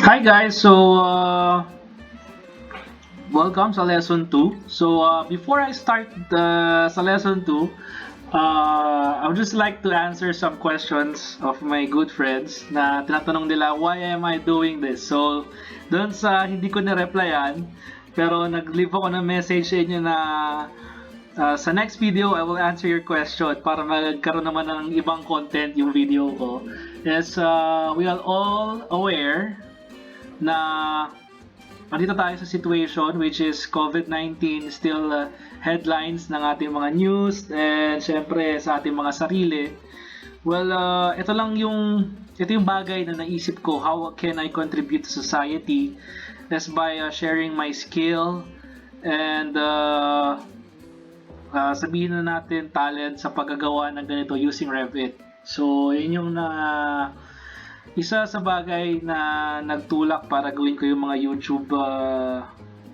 Hi guys, welcome sa lesson 2. Before I start sa lesson 2, I would just like to answer some questions of my good friends na tinatanong nila, why am I doing this? So, doon sa hindi ko na-replyan, pero nag-leave ako ng message sa inyo na sa next video, I will answer your question para magkaroon naman ng ibang content yung video ko. Yes, we are all aware na andito tayo sa situation which is COVID-19 still headlines ng ating mga news and syempre sa ating mga sarili. Well, ito yung bagay na naisip ko, how can I contribute to society is by sharing my skill and sabihin na natin talent sa paggagawa ng ganito using Revit. So, yun yung isa sa bagay na nagtulak para gawin ko yung mga YouTube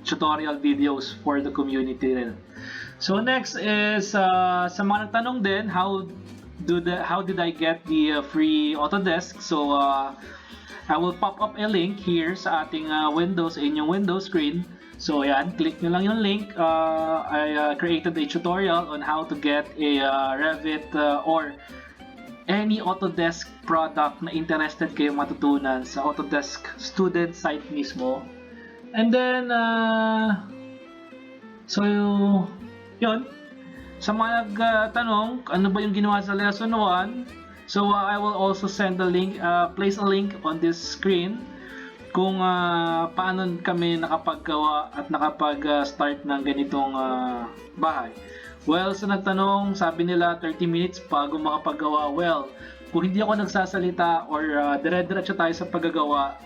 tutorial videos for the community rin. So next is sa mga nagtanong din, how did I get the free Autodesk? So I will pop up a link here sa ating Windows, inyong Windows screen. So ayan, click nyo lang yung link. I created a tutorial on how to get a Revit or any Autodesk product na interested kayo matutunan sa Autodesk student site mismo. And then, so, yun. Sa mga nagtanong, ano ba yung ginawa sa lesson 1? So, I will also send a link, place a link on this screen kung paano kami nakapaggawa at nakapag-start ng ganitong bahay. Well, sa nagtanong, sabi nila 30 minutes bago makapagawa. Well, kung hindi ako nagsasalita or dire-diretso tayo sa paggagawa,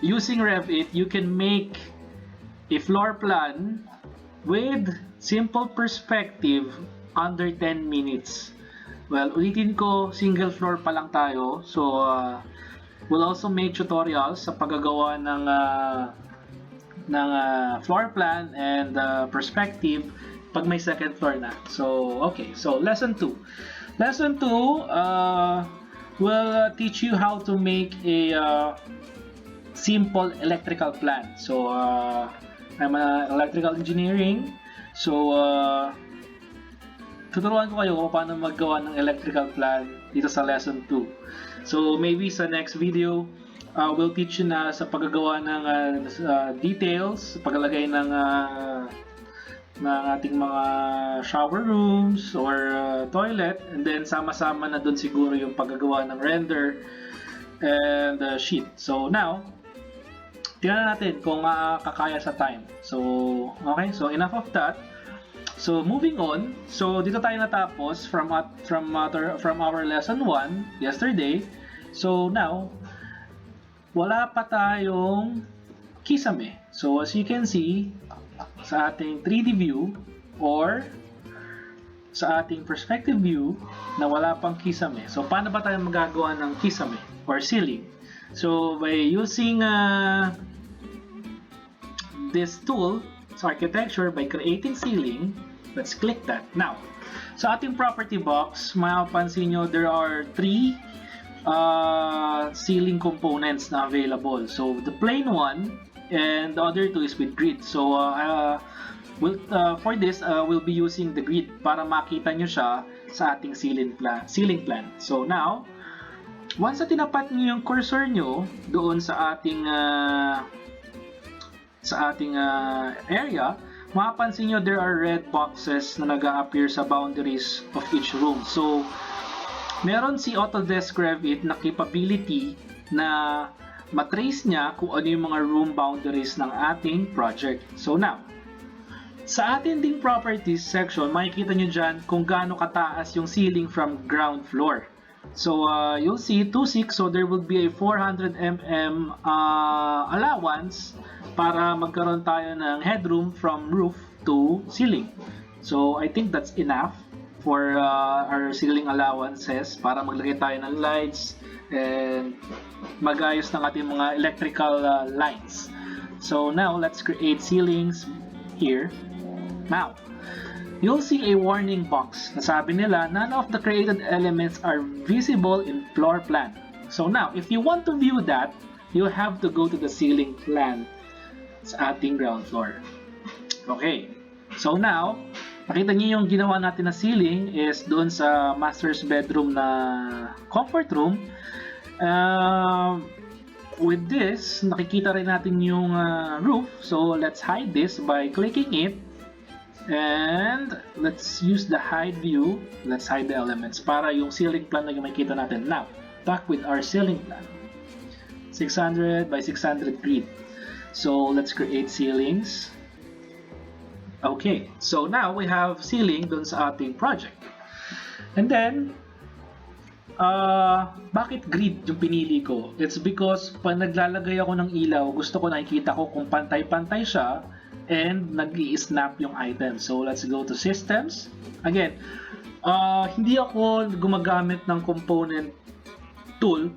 using Revit, you can make a floor plan with simple perspective under 10 minutes. Well, ulitin ko, single floor pa lang tayo. So, we'll also make tutorials sa paggagawa ng floor plan and perspective pag may second floor na. So, okay. So, lesson 2. Lesson 2 will teach you how to make a simple electrical plan. So, I'm an electrical engineering. So, tuturuan ko kayo kung paano maggawa ng electrical plan dito sa lesson 2. So, maybe sa next video, we'll teach you na sa paggagawa ng details, paglalagay ng ating mga shower rooms or toilet, and then sama-sama na dun siguro yung paggagawa ng render and sheet. So now, tingnan natin kung kakaya sa time. So, okay, so enough of that. So moving on, so dito tayo natapos from our lesson 1 yesterday. So now, wala pa tayong kisame. So as you can see, sa ating 3D view or sa ating perspective view na wala pang kisame. So, paano ba tayo magagawa ng kisame or ceiling? So, by using this tool sa architecture, by creating ceiling, let's click that. Now, sa ating property box, mapapansin nyo there are 3 ceiling components na available. So, the plain one and the other 2 is with grid. So for this, we'll be using the grid para makita nyo siya sa ating ceiling plan. So now, once na tinapat nyo yung cursor nyo doon sa ating area, mapapansin nyo there are red boxes na nag-a-appear sa boundaries of each room. So meron si Autodesk Revit na capability na matrace niya kung ano yung mga room boundaries ng ating project. So now, sa ating ding properties section, makikita nyo dyan kung gaano kataas yung ceiling from ground floor. So you'll see 2.6, so there will be a 400 mm allowance para magkaroon tayo ng headroom from roof to ceiling. So I think that's enough for our ceiling allowances para maglagay tayo ng lights and magayos ng ating mga electrical lines. So now, let's create ceilings here. Now, you'll see a warning box na sabi nila, none of the created elements are visible in floor plan. So now, if you want to view that, you have to go to the ceiling plan sa ating ground floor. Okay, so now, nakita niyo yung ginawa natin na ceiling is doon sa master's bedroom na comfort room. With this, nakikita rin natin yung roof. So let's hide this by clicking it. And let's use the hide view. Let's hide the elements para yung ceiling plan na yung makikita natin. Now, back with our ceiling plan. 600 by 600 grid. So let's create ceilings. Okay, so now we have ceiling dun sa ating project. And then, bakit grid yung pinili ko? It's because pag naglalagay ako ng ilaw, gusto ko nakikita ko kung pantay-pantay siya and nag-i-snap yung item. So let's go to systems. Again, hindi ako gumagamit ng component tool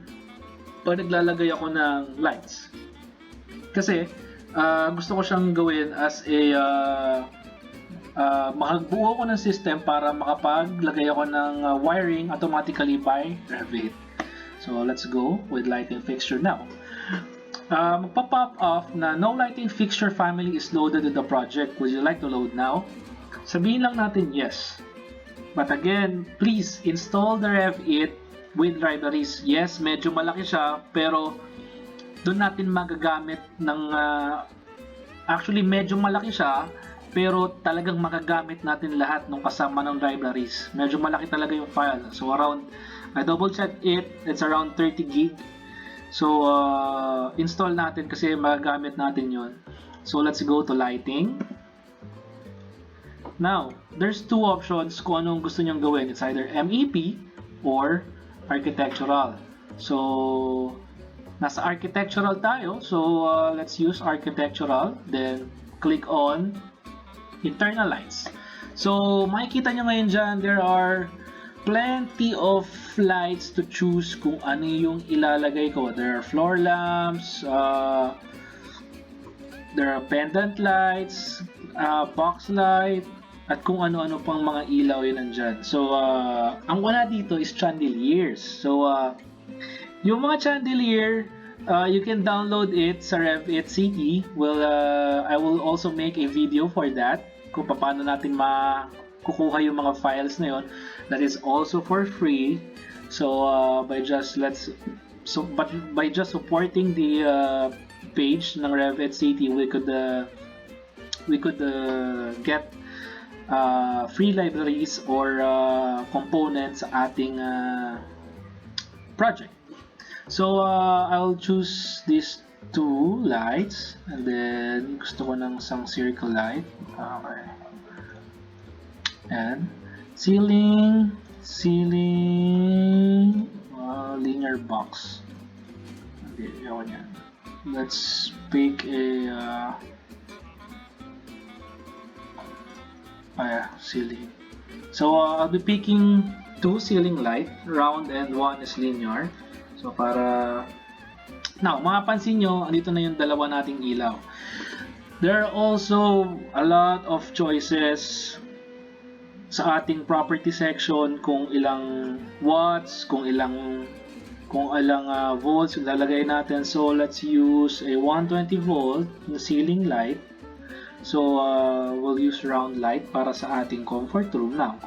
pag naglalagay ako ng lights. Kasi gusto ko siyang gawin as a makagbuo ko ng system para makapaglagay ako ng wiring automatically by Revit. So let's go with lighting fixture now. Magpa-pop off na no lighting fixture family is loaded in the project. Would you like to load now? Sabihin lang natin yes. But again, please install the Revit with libraries. Yes, medyo malaki siya, pero doon natin magagamit ng actually medyo malaki siya, pero talagang magagamit natin lahat ng kasama ng libraries. Medyo malaki talaga yung file. So around, I double check it, it's around 30 gig. So install natin kasi magagamit natin yon. So let's go to lighting. Now, there's two options kung anong gusto nyong gawin. It's either MEP or architectural. So nasa architectural tayo. So let's use architectural. Then click on internal lights. So makikita nyo ngayon dyan, there are plenty of lights to choose kung ano yung ilalagay ko. There are floor lamps, there are pendant lights, box light, at kung ano-ano pang mga ilaw yun nandyan. So ang wala dito is chandeliers. So yung mga chandelier, you can download it sa Revit City. Well, I will also make a video for that kung paano natin makukuha yung mga files na yon. That is also for free. So by just supporting the page ng Revit City, we could get free libraries or components sa ating project. So I'll choose these two lights, and then gusto ko ng isang circle light. Okay. And ceiling linear box. Okay, yun yan. Let's pick a ceiling. So I'll be picking two ceiling light, round and one is linear. So para now, mapapansin nyo, andito na yung dalawa nating ilaw. There are also a lot of choices sa ating property section kung ilang watts, kung ilang volts ilalagay natin. So let's use a 120 volt na ceiling light. So we'll use round light para sa ating comfort room now.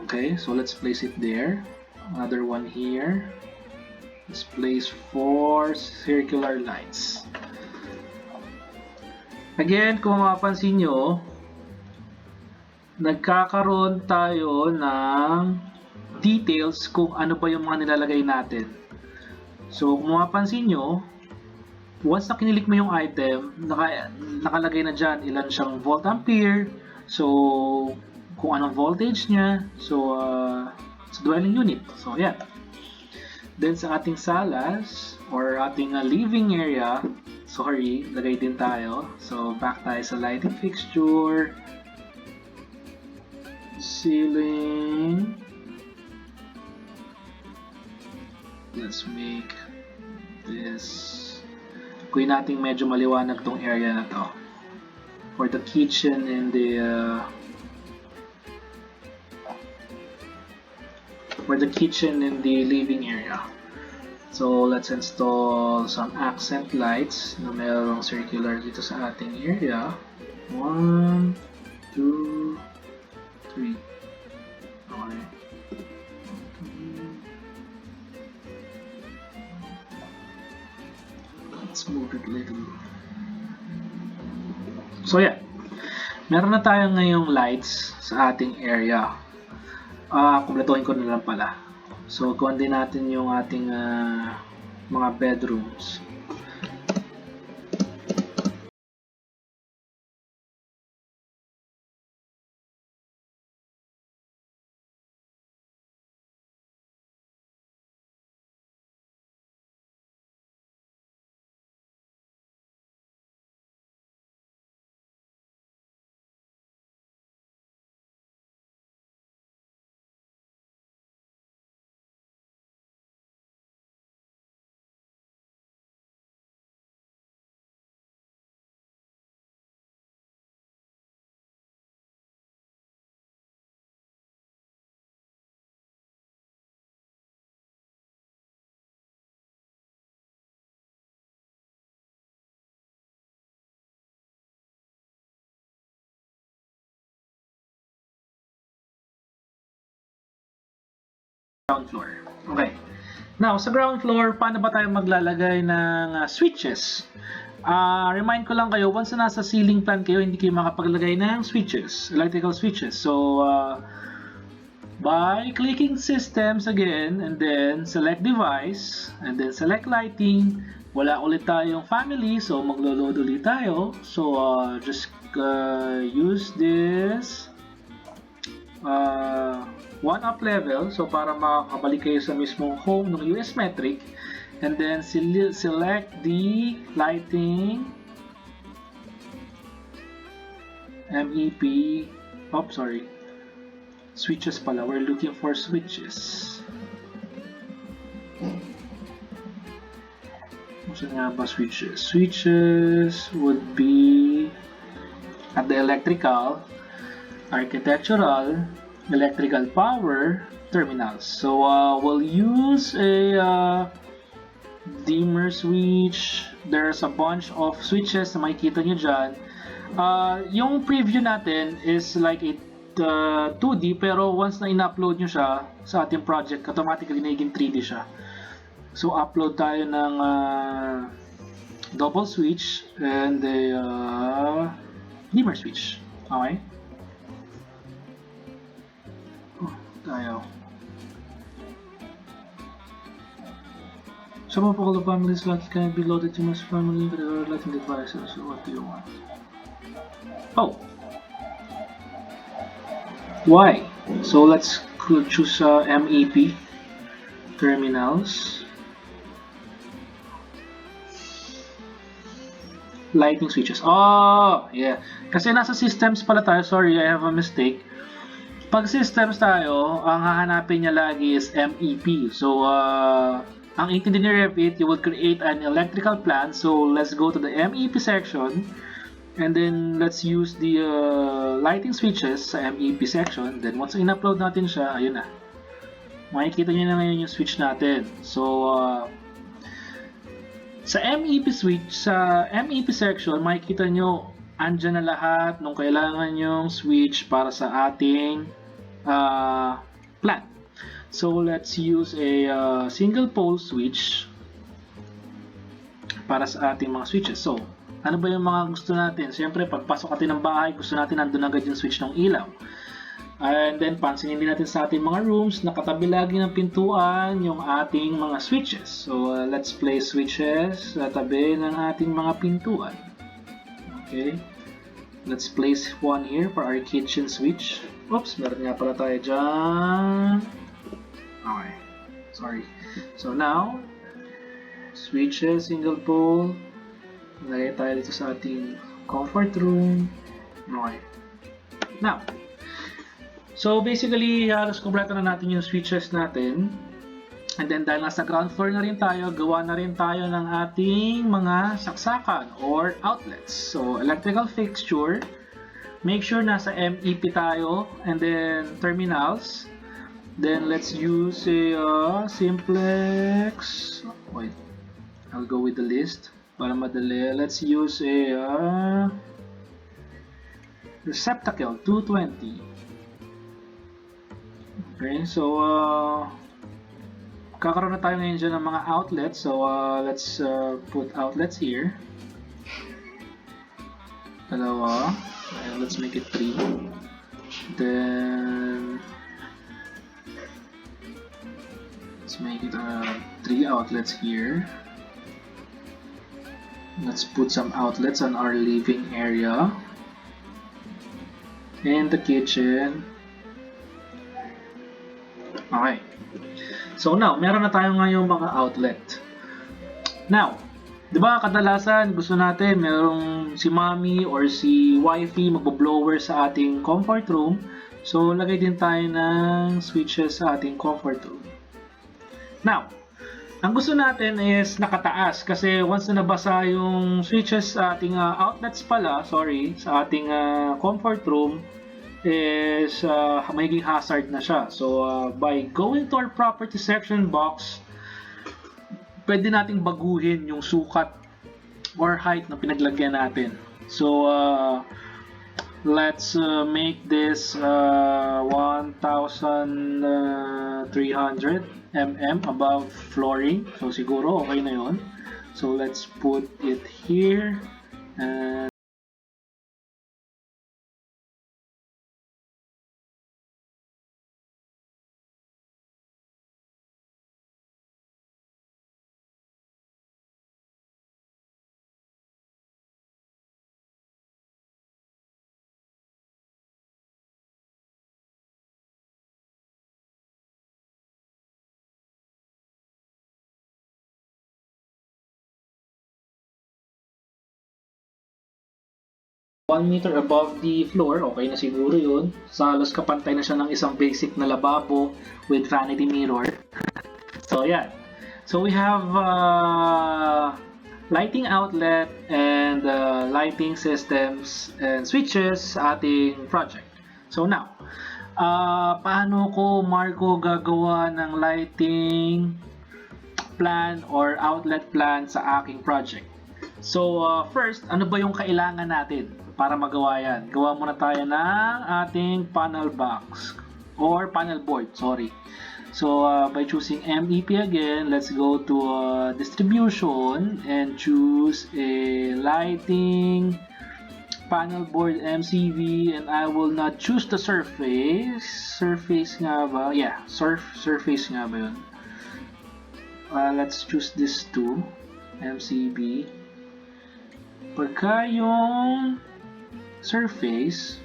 Okay, so let's place it there. Another one here. Let's place 4 circular lights. Again, kung mapapansin nyo, nagkakaroon tayo ng details kung ano ba yung mga nilalagay natin. So, kung mapapansin nyo, once na kinilik mo yung item, nakalagay na dyan ilan siyang volt ampere. So, kung anong voltage niya. So, sa dwelling unit. So, yeah. Then, sa ating salas, or ating living area, sorry, lagay din tayo. So, back tayo sa lighting fixture. Ceiling. Let's make this. Kunin natin medyo maliwanag tong area na to. For the kitchen and the living area. Let's So, let's install some accent lights na mayroong circular dito sa ating area. 1, 2, 3. Okay. Let's move it a little. So, yeah. Meron na tayo ngayong lights sa ating area. Kumpletuhin ko na lang pala. So, kuhan din natin yung ating mga bedrooms. Ground floor. Okay. Now, sa ground floor, paano ba tayo maglalagay ng switches? Remind ko lang kayo, once na nasa ceiling plan kayo, hindi kayo makapaglagay ng switches, electrical switches. So, by clicking systems again, and then select device, and then select lighting, wala ulit tayong family, so maglo-load ulit tayo. So, just use this one up level, so para makakabalik kayo sa mismong home ng US Metric, and then select the lighting MEP, switches pala, we're looking for switches. Saan nga ba switches? Switches would be at the electrical, architectural, electrical power terminals. So we'll use a dimmer switch. There's a bunch of switches na makikita nyo dyan. Yung preview natin is like a 2D, pero once na in-upload nyo siya sa ating project, automatically naging 3D siya. So upload tayo ng double switch and a dimmer switch. Okay? Tayo. Some of all the family slots can be loaded to most family with other lighting devices. So what do you want? Oh! Why? So let's choose MEP terminals. Lighting switches. Oh! Yeah. Kasi nasa systems pala tayo. Sorry, I have a mistake. Pag systems tayo, ang hahanapin niya lagi is MEP. So, ang intindihin ni Revit, you will create an electrical plan. So, let's go to the MEP section. And then, let's use the lighting switches sa MEP section. Then, once in-upload natin siya, ayun na. Makikita niyo na ngayon yung switch natin. So, sa MEP switch, sa MEP section, makikita nyo, andyan na lahat nung kailangan yung switch para sa ating plan. So let's use a single pole switch para sa ating mga switches. So, ano ba yung mga gusto natin? Siyempre, pagpasok natin ng bahay, gusto natin nandun agad yung switch ng ilaw. And then, pansinin din natin sa ating mga rooms, nakatabi lagi ng pintuan yung ating mga switches. So, let's place switches sa tabi ng ating mga pintuan. Okay. Let's place one here for our kitchen switch. Oops, meron nga pala tayo dyan. Okay. Sorry. So, now, switches, single pole. Lagay tayo dito sa ating comfort room. Okay. Now, so basically, halos kumpleto na natin yung switches natin. And then dahil nasa ground floor na rin tayo, gawa na rin tayo ng ating mga saksakan or outlets. So electrical fixture, make sure nasa MEP tayo, and then terminals. Then let's use a simplex. Wait, I'll go with the list para madali. Let's use a receptacle 220. Okay, so kakaroon na tayo ngayon dyan ng mga outlets. So let's put outlets here. Dalawa. And let's make it 3. Then let's make it 3 outlets here. Let's put some outlets on our living area and the kitchen. Okay. So now, meron na tayo ngayong mga outlet. Now, di ba kadalasan gusto natin merong si mommy or si wifey magbo-blower sa ating comfort room. So, lagay din tayo ng switches sa ating comfort room. Now, ang gusto natin is nakataas kasi once na nabasa yung switches sa ating outlets pala, sa ating comfort room, is magiging hazard na siya. So, by going to our property section box, pwede nating baguhin yung sukat or height na pinaglagyan natin. So, let's make this 1,300 mm above flooring. So, siguro okay na yun. So, let's put it here. And one meter above the floor, okay na siguro yun. Sa halos kapantay na siya ng isang basic na lababo with vanity mirror. So, yeah. So, we have lighting outlet and lighting systems and switches sa ating project. So, now, paano ko, Marco, gagawa ng lighting plan or outlet plan sa aking project? So, first, ano ba yung kailangan natin para magawa yan? Gawa muna tayo ng ating panel box or panel board, sorry. So, by choosing MEP again, let's go to distribution and choose a lighting panel board MCV, and I will not choose the surface. Surface nga ba? Yeah, surface nga ba yun? Let's choose this too, MCB. Pagka yung surface,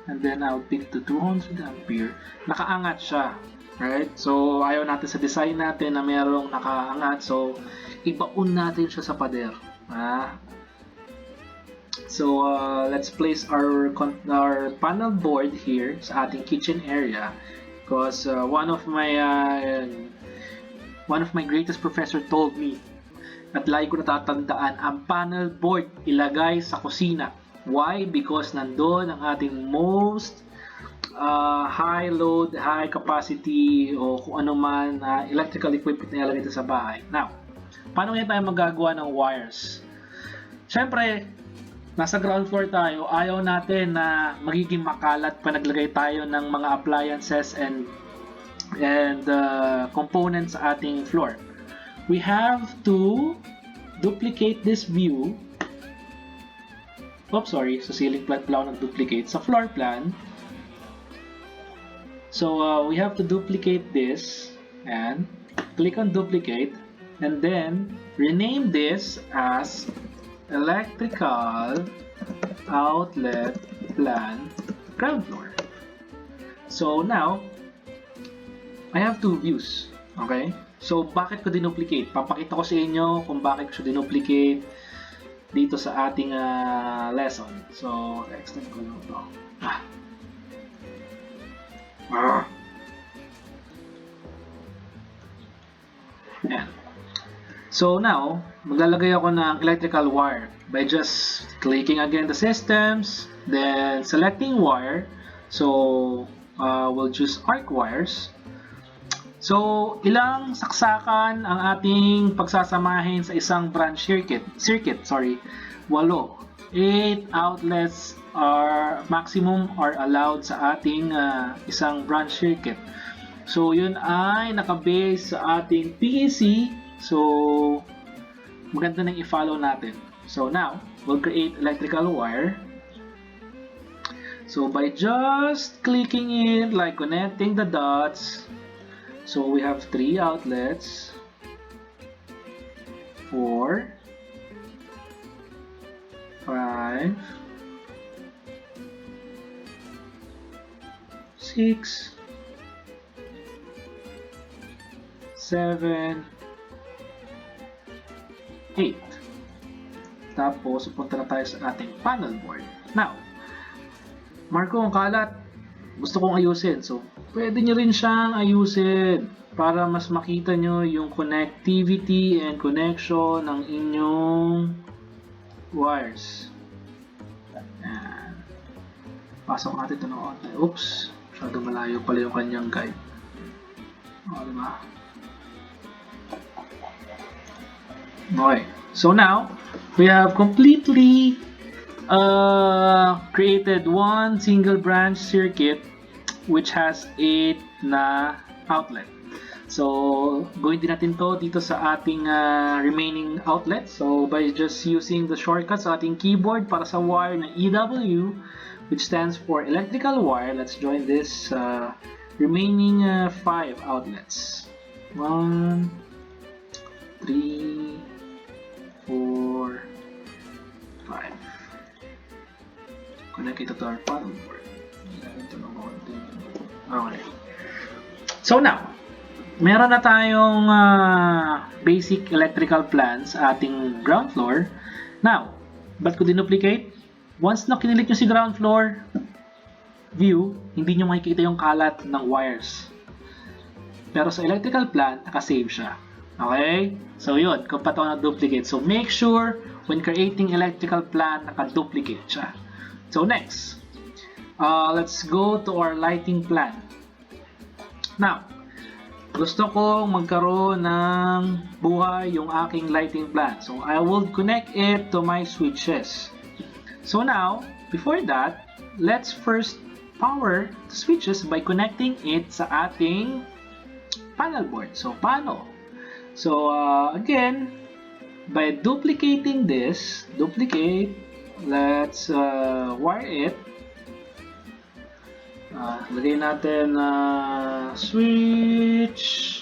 and then I'll pick the 200 ampere, nakaangat siya, right? So, ayaw natin sa design natin na merong nakaangat, so ibaon natin siya sa pader. So, let's place our panel board here sa ating kitchen area, because one of my greatest professor told me at lagi ko natatandaan, ang panel board ilagay sa kusina. Why? Because nandoon ang ating most high load, high capacity o kung ano man electrical equipment na ilalagay sa bahay. Now, paano ngayon tayo magagawa ng wires? Siyempre, nasa ground floor tayo, ayaw natin na magiging makalat pa naglagay tayo ng mga appliances and components sa ating floor. We have to duplicate this view. Oops, sorry. Sa ceiling plan pala ako nag-duplicate. Sa floor plan. So, we have to duplicate this. And click on duplicate. And then, rename this as electrical outlet plan ground floor. So, now, I have two views. Okay? So, bakit ko dinuplicate? Papakita ko sa inyo kung bakit ko dinuplicate dito sa ating lesson. So, extend ko lang ito. Ayan. So, now, maglalagay ako ng electrical wire by just clicking again the systems, then selecting wire. So, we'll choose arc wires. So, ilang saksakan ang ating pagsasamahin sa isang branch circuit? 8. 8 outlets are maximum are allowed sa ating isang branch circuit. So, yun ay nakabase sa ating PEC. So, maganda nang i-follow natin. So, now, we'll create electrical wire. So, by just clicking it, like connecting the dots, so we have 3 outlets, 4, 5, 6, 7, 8. Tapos, punta na tayo sa ating panel board. Now, Marco, ang kalat, gusto kong ayusin. So, pwede nyo rin siyang ayusin para mas makita nyo yung connectivity and connection ng inyong wires. Ayan. Pasok natin ito ng online. Oops, masyado malayo pala yung kanyang guide. O, diba? Okay. So now, we have completely created one single branch circuit which has 8 na outlet. So, gawin din natin to dito sa ating remaining outlet. So, by just using the shortcut sa ating keyboard para sa wire na EW, which stands for electrical wire, let's join this remaining 5 outlets. 1, 3, 4, 5. Connect ito to our panel board. Okay. So now, meron na tayong basic electrical plan sa ating ground floor. Now, ba't ko dinuplicate? Once na kinilik nyo si ground floor view, hindi nyo makikita yung kalat ng wires. Pero sa electrical plan, nakasave siya. Okay? So yun, kung paano na-duplicate. So make sure when creating electrical plan, naka-duplicate siya. So next, let's go to our lighting plan. Now, gusto kong magkaroon ng buhay yung aking lighting plan. So I will connect it to my switches. So now, before that, let's first power the switches by connecting it sa ating panel board. So paano? So again, by duplicating this, let's wire it. Lagay natin switch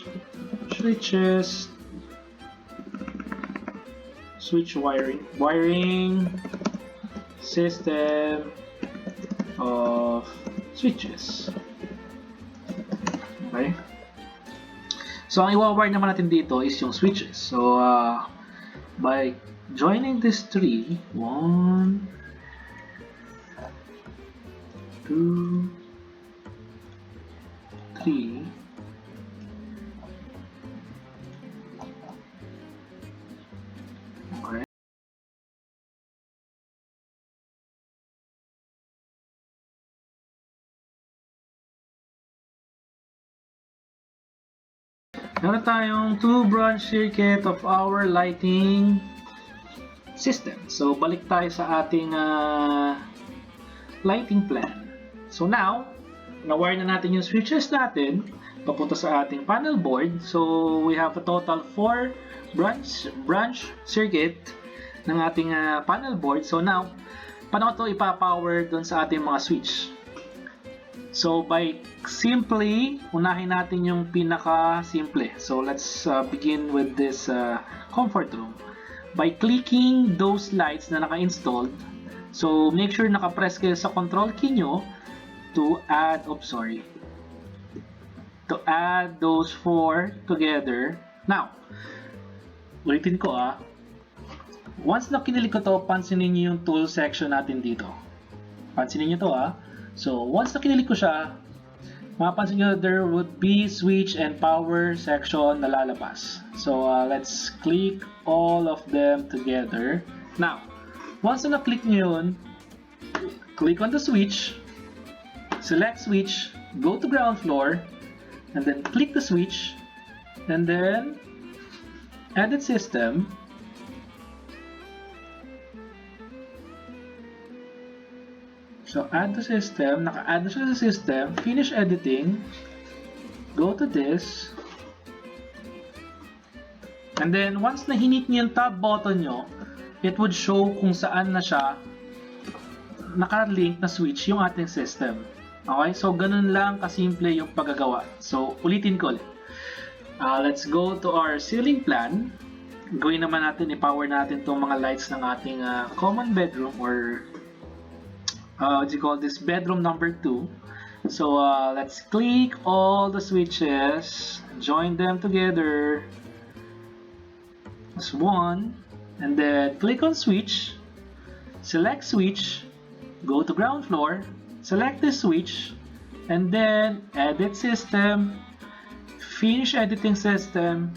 wiring system of switches. Okay. So ang i-wire naman natin dito is yung switches. So by joining this tree, 1, 2, 3, okay. Meron tayong 2-branch circuit of our lighting system. So balik tayo sa ating lighting plan. So now, na-wire na natin yung switches natin papunta sa ating panel board. So we have a total 4 branch circuit ng ating panel board. So now, paano ito ipapower dun sa ating mga switch? So by simply, unahin natin yung pinaka-simple. So let's begin with this comfort room. By clicking those lights na naka-installed, so make sure naka-press kayo sa control key nyo to add those 4 together. Now, ulitin ko once na kinilik ko to, pansinin nyo yung tool section natin dito. Pansinin nyo to So, once na kinilik ko siya, mapapansin nyo there would be switch and power section na lalabas. So, let's click all of them together. Now, once na na-click nyo yun, click on the switch, select switch, go to ground floor, and then click the switch, and then edit system. So add to system, naka-add na siya sa system, finish editing, go to this, and then once na hinit niyo yung tab button nyo, it would show kung saan na siya naka-link na switch yung ating system. Okay, so ganun lang kasimple yung paggagawa. So ulitin ko ulit. Let's go to our ceiling plan. Gawin naman natin, i-power natin itong mga lights ng ating common bedroom or what do you call this, bedroom number 2. So let's click all the switches, join them together as one, and then click on switch, select switch, go to ground floor, select the switch, and then edit system, finish editing system,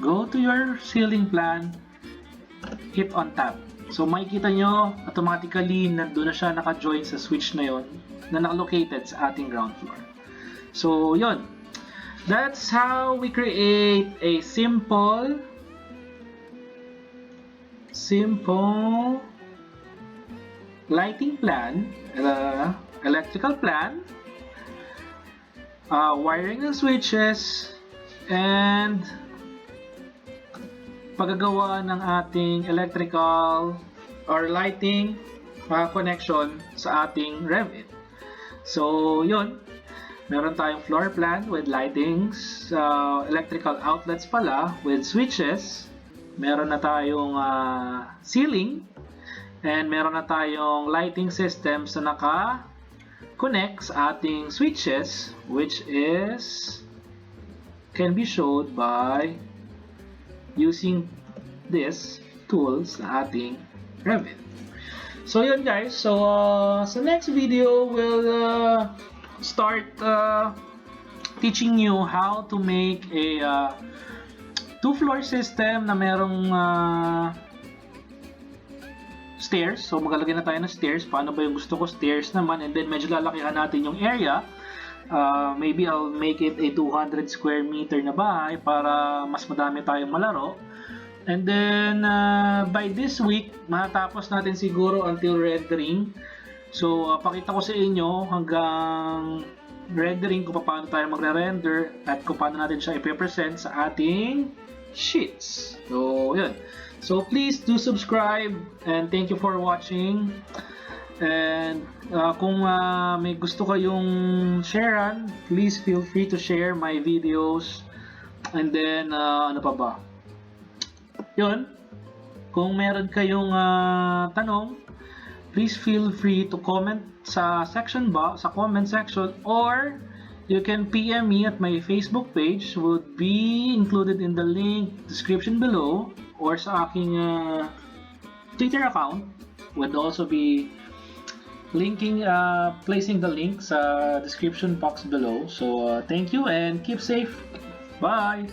go to your ceiling plan, hit on tab. So makikita nyo, automatically nandun na siya naka-join sa switch na yon na naka-located sa ating ground floor. So yun, that's how we create a simple lighting plan, electrical plan, wiring ng switches, and paggagawa ng ating electrical or lighting connection sa ating Revit. So yun, meron tayong floor plan with lightings, electrical outlets pala with switches, meron na tayong ceiling, and meron na tayong lighting systems na naka-connect sa ating switches, which can be showed by using this tools sa ating Revit. So yun guys, so sa next video we'll start teaching you how to make a two-floor system na merong stairs. So maglalagay na tayo ng stairs. Paano ba yung gusto ko? Stairs naman, and then medyo lalakihan natin yung area. Maybe I'll make it a 200 square meter na bahay para mas madami tayong malaro. And then by this week, matapos natin siguro until rendering. So pakita ko sa inyo hanggang rendering kung paano tayo magre-render at kung paano natin siya i-present sa ating sheets. So yun. So please do subscribe and thank you for watching. And kung may gusto kayong sharean, please feel free to share my videos. And then ano pa ba? Yun. Kung meron kayong tanong, please feel free to comment sa section box, sa comment section, or you can PM me at my Facebook page, would be included in the link description below, or sa aking Twitter account would also be placing the link sa description box below. So thank you and keep safe. Bye.